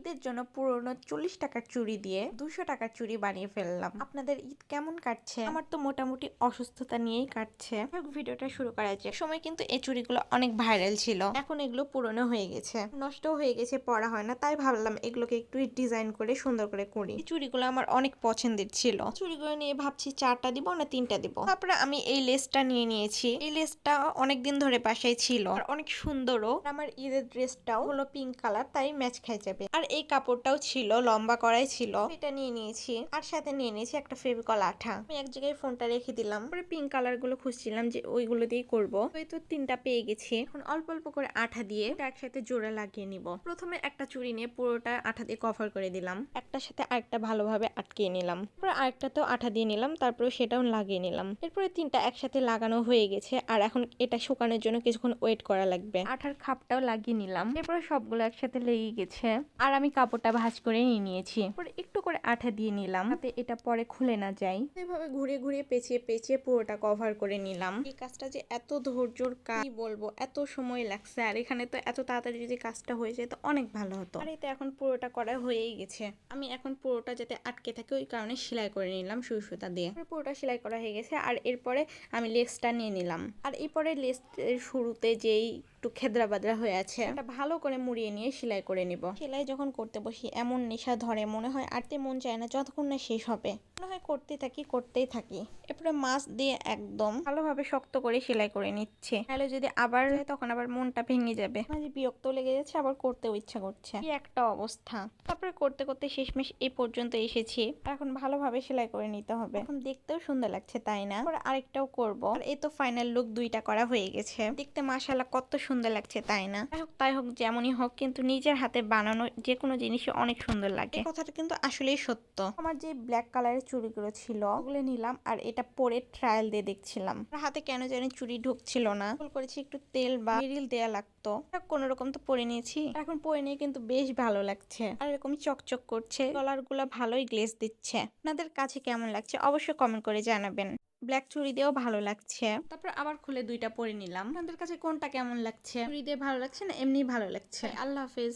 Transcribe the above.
ঈদের জন্য পুরনো 40 টাকার চুড়ি দিয়ে 200 টাকার চুড়ি বানিয়ে ফেললাম। আপনাদের ঈদ কেমন কাটছে? আমার তো মোটামুটি অসুস্থতা নিয়েই কাটছে। ভিডিওটা শুরু করা যাক। সময় কিন্তু এই চুড়িগুলো অনেক ভাইরাল ছিল, এখন এগুলো পুরনো হয়ে গেছে, নষ্ট হয়ে গেছে, পরা হয় না, তাই ভাবলাম এগুলোকে একটু ডিজাইন করে সুন্দর করে করি। এই চুড়িগুলো আমার অনেক পছন্দের ছিল। চুড়িগুলো নিয়ে ভাবছি 4টা দিব না 3টা দিব। তারপরে আমি এই লেসটা নিয়ে নিয়েছি। এই লেসটা অনেকদিন ধরে বাসায় ছিল আর অনেক সুন্দরও। আমার ঈদের ড্রেসটাও হলো পিঙ্ক কালার, তাই ম্যাচ খাই যাবে। আর এই কাপড়টাও ছিল, লম্বা করাই ছিল, এটা নিয়ে নিয়েছি। আর সাথে নিয়ে নিয়েছি একটা ফেভিকল আঠা। আমি এক জায়গায় ফোনটা রেখে দিলাম। পরে পিঙ্ক কালার গুলো খুঁজছিলাম যে ওইগুলো দিয়েই করবো। তো 3টা পেয়ে গেছি। এখন অল্প অল্প করে আঠা দিয়ে একসাথে জোড়া লাগিয়ে নিব। প্রথমে একটা চুড়ি নিয়ে পুরোটা আঠা দিয়ে কভার করে দিলাম, একটার সাথে আরেকটা ভালোভাবে আটকিয়ে নিলাম। তারপরে আরেকটাতেও আঠা দিয়ে নিলাম, তারপরে সেটাও লাগিয়ে নিলাম। এরপরে 3টা একসাথে লাগানো হয়ে গেছে। আর এখন এটা শুকানোর জন্য কিছুক্ষণ ওয়েট করা লাগবে। আঠার খাপটাও লাগিয়ে নিলাম। এরপরে সবগুলো একসাথে লেগে গেছে আর আমি কাপড়টা ভাঁজ করে নিয়েছি। পরে একটু করে আঠা দিয়ে নিলাম যাতে এটা পরে খুলে না যায়। এভাবে ঘুরিয়ে ঘুরিয়ে পেঁচিয়ে পেঁচিয়ে পুরোটা কভার করে নিলাম। এই কাজটা যে এত ধৈর্যর কাজ, কি বলবো, এত সময় লাগছে। আর এখানে তো এত তাড়াতাড়ি যদি কাজটা হয়ে যায় তো অনেক ভালো হতো। আর এটা এখন পুরোটা করা হয়েই গেছে। আমি এখন পুরোটা যাতে আটকে থাকে ওই কারণে সেলাই করে নিলাম সুই সুতা দিয়ে। পুরোটা সেলাই করা হয়ে গেছে। আর এরপরে আমি লেসটা নিয়ে নিলাম। আর এরপরে লেসের শুরুতে যেই একটু খেদরা বাদরা হয়ে আছে এটা ভালো করে মুড়িয়ে নিয়ে সেলাই করে নিব। সেলাই যখন করতে বসি এমন নেশা ধরে, মনে হয় আরতে মন চায় না যতক্ষণ না শেষ হবে। মনে হয় করতেই থাকি। এরপরে মাছ দিয়ে একদম ভালোভাবে শক্ত করে সেলাই করে নিচ্ছে। তাহলে যদি আবার তখন আবার মনটা ভেঙে যাবে, মাঝে বিরক্ত লেগে যাচ্ছে, আবার করতেও ইচ্ছা করছে, কি একটা অবস্থা। তারপরে করতে করতে শেষমেশ এই পর্যন্ত এসেছি। এখন ভালোভাবে সেলাই করে নিতে হবে। এখন দেখতেও সুন্দর লাগছে, তাই না? আরেকটাও করব। আর এই তো ফাইনাল লুক 2টা করা হয়ে গেছে। দেখতে মাশাআল্লাহ কত সুন্দর লাগছে, তাই না? তাই হোক যেমনই হোক, কিন্তু নিজের হাতে বানানো যে কোনো জিনিসই অনেক সুন্দর লাগে। এই কথাটা কিন্তু আসলেই সত্য। আমার যে ব্ল্যাক কালারের চুড়িগুলো ছিল ওগুলো নিলাম আর এটা পরে ট্রায়াল দিয়ে দেখছিলাম। হাতে কেন জানি চুড়ি ঢুকছিল না, ভুল করেছি, একটু তেল বা মেরিল দেয়া লাগতো। কোনো রকম তো পরে নিয়েছি। এখন পরে নিয়ে কিন্তু বেশ ভালো লাগছে আর এরকম চকচক করছে। কলার গুলা ভালোই গ্লেজ দিচ্ছে। আপনাদের কাছে কেমন লাগছে অবশ্যই কমেন্ট করে জানাবেন। ব্ল্যাক চুড়ি দিয়েও ভালো লাগছে। তারপর আবার খুলে 2টা পরে নিলাম। আপনাদের কাছে কোনটা কেমন লাগছে? চুড়ি দিয়ে ভালো লাগছে না এমনি ভালো লাগছে? আল্লাহ হাফেজ।